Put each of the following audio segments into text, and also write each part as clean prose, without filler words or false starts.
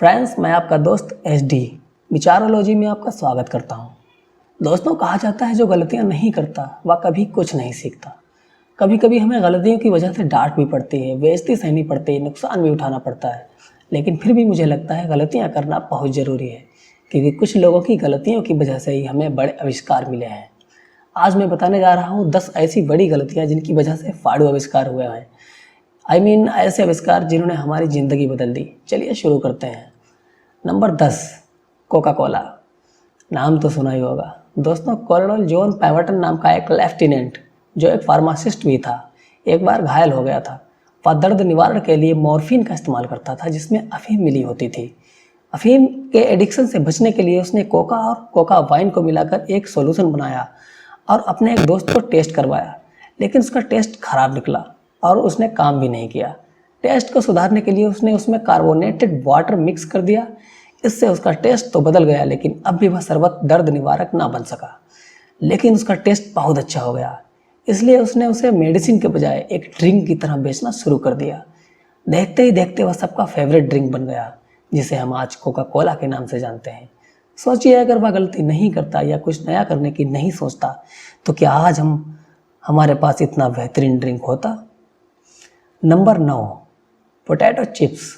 Friends, मैं आपका दोस्त SD विचारोलॉजी में आपका स्वागत करता हूँ। दोस्तों, कहा जाता है जो गलतियाँ नहीं करता वह कभी कुछ नहीं सीखता। कभी कभी हमें गलतियों की वजह से डांट भी पड़ती है, बेइज्जती सहनी पड़ती है, नुकसान भी उठाना पड़ता है। लेकिन फिर भी मुझे लगता है गलतियाँ करना बहुत ज़रूरी है, क्योंकि कुछ लोगों की गलतियों की वजह से ही हमें बड़े आविष्कार मिले हैं। आज मैं बताने जा रहा हूँ 10 ऐसी बड़ी गलतियाँ जिनकी वजह से फाड़ू आविष्कार हुए हैं। ऐसे आविष्कार जिन्होंने हमारी ज़िंदगी बदल दी। चलिए शुरू करते हैं। Number 10, Coca Cola. नाम तो सुना ही होगा। दोस्तों, कर्नल जॉन पैवरटन नाम का एक लेफ्टिनेंट, जो एक फार्मासिस्ट भी था, एक बार घायल हो गया था। वह दर्द निवारण के लिए मॉर्फिन का इस्तेमाल करता था, जिसमें अफीम मिली होती थी। अफीम के एडिक्शन से बचने के लिए उसने कोका और कोका वाइन को मिलाकर एक सॉल्यूशन बनाया और अपने एक दोस्त को टेस्ट करवाया। लेकिन उसका टेस्ट खराब निकला और उसने काम भी नहीं किया। टेस्ट को सुधारने के लिए उसने उसमें कार्बोनेटेड वाटर मिक्स कर दिया। इससे उसका टेस्ट तो बदल गया, लेकिन अब भी वह शरबत दर्द निवारक ना बन सका। लेकिन उसका टेस्ट बहुत अच्छा हो गया, इसलिए उसने उसे मेडिसिन के बजाय एक ड्रिंक की तरह बेचना शुरू कर दिया। देखते ही देखते वह सबका फेवरेट ड्रिंक बन गया, जिसे हम आज कोका कोला के नाम से जानते हैं। सोचिए, अगर वह गलती नहीं करता या कुछ नया करने की नहीं सोचता, तो क्या आज हमारे पास इतना बेहतरीन ड्रिंक होता। Number 9, potato chips.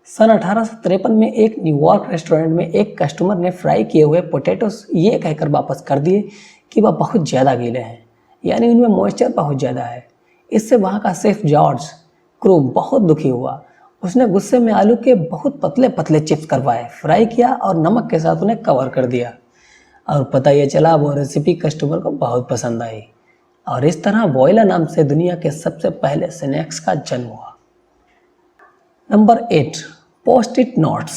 सन 1853 में एक न्यूयॉर्क रेस्टोरेंट में एक कस्टमर ने फ्राई किए हुए पोटैटोस ये कहकर वापस कर दिए कि वह बहुत ज़्यादा गीले हैं, यानी उनमें मॉइस्चर बहुत ज़्यादा है। इससे वहाँ का शेफ जॉर्ज क्रू बहुत दुखी हुआ। उसने गुस्से में आलू के बहुत पतले पतले चिप्स करवाए, फ्राई किया और नमक के साथ उन्हें कवर कर दिया। और पता ये चला, वो रेसिपी कस्टमर को बहुत पसंद आई और इस तरह वोइला नाम से दुनिया के सबसे पहले स्नैक्स का जन्म हुआ। Number 8, post it notes.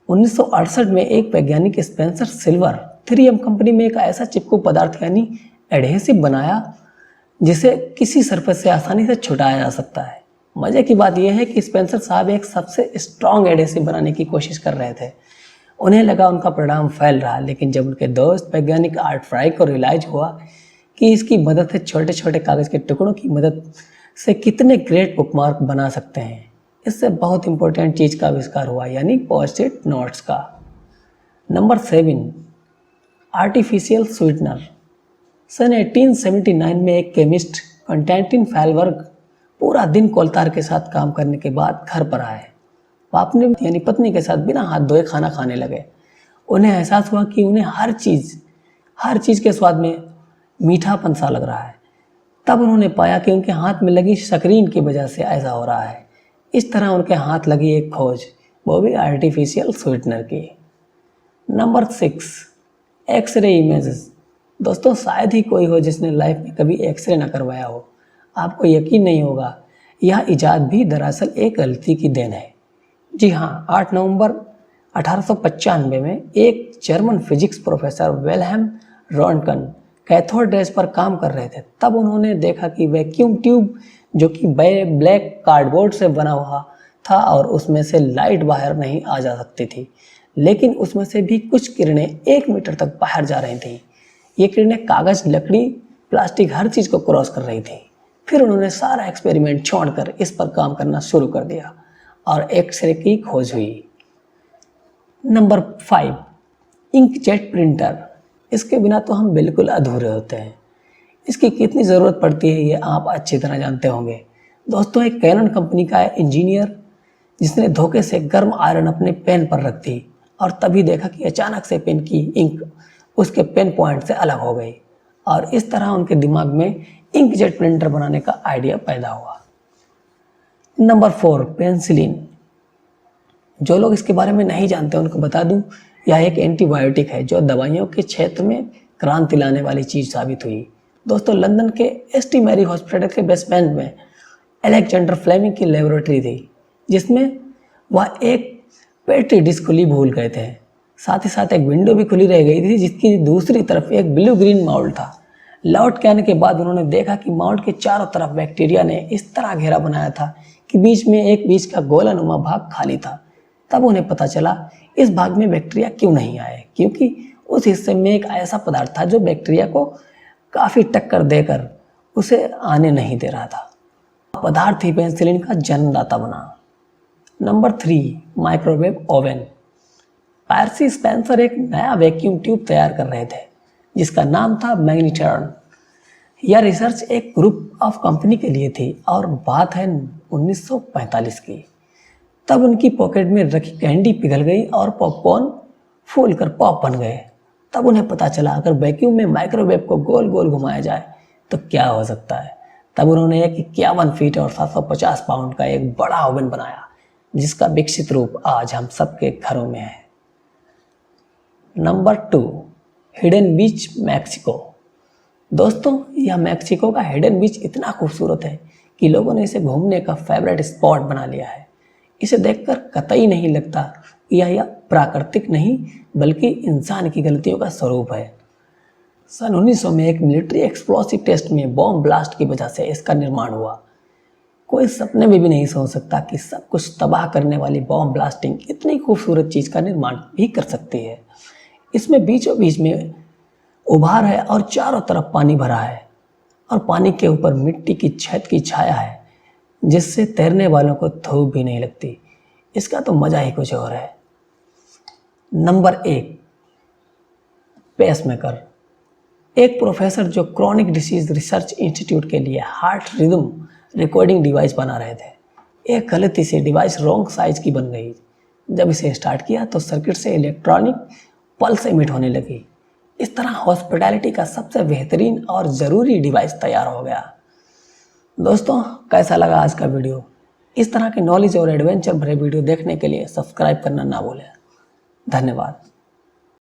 1968 में एक वैज्ञानिक स्पेंसर सिल्वर 3M कंपनी में एक ऐसा चिपकू पदार्थ यानी एडहेसिव बनाया जिसे किसी सरफेस से आसानी से छुटाया जा सकता है। मजे की बात यह है कि स्पेंसर साहब एक सबसे स्ट्रॉन्ग एडहेसिव बनाने की कोशिश कर रहे थे। उन्हें लगा उनका परिणाम फैल रहा, लेकिन जब उनके दोस्त वैज्ञानिक आर्ट फ्राई को रियलाइज हुआ कि इसकी मदद से छोटे छोटे कागज के टुकड़ों की मदद से कितने ग्रेट बुकमार्क बना सकते हैं, इससे बहुत इंपॉर्टेंट चीज़ का आविष्कार हुआ, यानी पोस्ट इट नोट्स का। Number 7, artificial sweetener. सन 1879 में एक केमिस्ट कंस्टेंटिन फैलबर्ग पूरा दिन कोलतार के साथ काम करने के बाद घर पर आए। वह अपनी यानी पत्नी के साथ बिना हाथ धोए खाना खाने लगे। उन्हें एहसास हुआ कि उन्हें हर चीज़ के स्वाद में मीठापन सा लग रहा है। तब उन्होंने पाया कि उनके हाथ में लगी स्क्रीन की वजह से ऐसा हो रहा है। इस तरह उनके हाथ लगी एक खोज, वो भी आर्टिफिशियल स्वीटनर की। Number 6, X-ray images. दोस्तों, शायद ही कोई हो जिसने लाइफ में कभी एक्सरे न करवाया हो। आपको यकीन नहीं होगा, यह इजाद भी दरअसल एक गलती की देन है। जी हाँ, 8 नवंबर 1895 में एक German physics professor Wilhelm Roentgen cathode rays पर काम कर रहे थे। तब उन्होंने देखा कि वैक्यूम ट्यूब, जो कि ब्लैक कार्डबोर्ड से बना हुआ था और उसमें से लाइट बाहर नहीं आ जा सकती थी, लेकिन उसमें से भी कुछ किरणें 1 मीटर तक बाहर जा रही थीं। ये किरणें कागज, लकड़ी, प्लास्टिक, हर चीज़ को क्रॉस कर रही थी। फिर उन्होंने सारा एक्सपेरिमेंट छोड़कर इस पर काम करना शुरू कर दिया और एक्सरे की खोज हुई। Number 5, inkjet printer. इसके बिना तो हम बिल्कुल अधूरे होते हैं। इसकी कितनी ज़रूरत पड़ती है ये आप अच्छी तरह जानते होंगे। दोस्तों, एक कैनन कंपनी का इंजीनियर जिसने धोखे से गर्म आयरन अपने पेन पर रख दी और तभी देखा कि अचानक से पेन की इंक उसके पेन पॉइंट से अलग हो गई और इस तरह उनके दिमाग में इंकजेट प्रिंटर बनाने का आइडिया पैदा हुआ। Number 4, penicillin. जो लोग इसके बारे में नहीं जानते उनको बता दूं, यह एक एंटीबायोटिक है जो दवाइयों के क्षेत्र में क्रांति लाने वाली चीज़ साबित हुई। दोस्तों, लंदन के ST मैरी हॉस्पिटल के बेसमेंट में अलेक्जेंडर फ्लेमिंग की लेबोरेटरी थी, जिसमें वह एक पेट्री डिश खुली भूल गए थे। साथ ही साथ एक विंडो भी खुली रह गई थी, जिसकी दूसरी तरफ एक ब्लू ग्रीन माउल्ट था। लौट के आने के बाद उन्होंने देखा कि माउल्ट के चारों तरफ बैक्टीरिया ने इस तरह घेरा बनाया था कि बीच में एक बीच का गोलानुमा भाग खाली था। तब उन्हें पता चला इस भाग में बैक्टीरिया क्यों नहीं आए, क्योंकि उस हिस्से में एक ऐसा पदार्थ था जो बैक्टीरिया को काफ़ी टक्कर देकर उसे आने नहीं दे रहा था। पदार्थ ही पेनिसिलिन का जन्मदाता बना। Number 3, microwave oven. Percy Spencer एक नया वैक्यूम ट्यूब तैयार कर रहे थे जिसका नाम था मैग्नेट्रॉन। यह रिसर्च एक ग्रुप ऑफ कंपनी के लिए थी और बात है 1945 की। तब उनकी पॉकेट में रखी कैंडी पिघल गई और पॉपकॉर्न फूल कर पॉप बन गए। तब उन्हें पता चला अगर वैक्यूम में माइक्रोवेव को गोल गोल घुमाया जाए तो क्या हो सकता है। तब उन्होंने एक 51 फीट और 750 पाउंड का एक बड़ा ओवन बनाया जिसका विकसित रूप आज हम सबके घरों में है। नंबर 2, हिडन बीच, मैक्सिको। दोस्तों, यह मैक्सिको का हिडन बीच इतना खूबसूरत है कि लोगों ने इसे घूमने का फेवरेट स्पॉट बना लिया है। इसे देखकर कतई नहीं लगता कि यह प्राकृतिक नहीं बल्कि इंसान की गलतियों का स्वरूप है। सन 1900 में एक मिलिट्री एक्सप्लोसिव टेस्ट में बॉम्ब ब्लास्ट की वजह से इसका निर्माण हुआ। कोई सपने में भी नहीं सोच सकता कि सब कुछ तबाह करने वाली बॉम्ब ब्लास्टिंग इतनी खूबसूरत चीज़ का निर्माण भी कर सकती है। इसमें बीचों बीच में उभार है और चारों तरफ पानी भरा है और पानी के ऊपर मिट्टी की छत की छाया है जिससे तैरने वालों को धूप भी नहीं लगती। इसका तो मजा ही कुछ और है। Number 1, pacemaker. एक प्रोफेसर जो क्रॉनिक डिसीज रिसर्च इंस्टीट्यूट के लिए हार्ट रिदम रिकॉर्डिंग डिवाइस बना रहे थे। एक गलती से डिवाइस रॉन्ग साइज की बन गई। जब इसे स्टार्ट किया तो सर्किट से इलेक्ट्रॉनिक पल्स एमिट होने लगी। इस तरह हॉस्पिटैलिटी का सबसे बेहतरीन और ज़रूरी डिवाइस तैयार हो गया। दोस्तों, कैसा लगा आज का वीडियो? इस तरह के नॉलेज और एडवेंचर भरे वीडियो देखने के लिए सब्सक्राइब करना ना भूलें। धन्यवाद।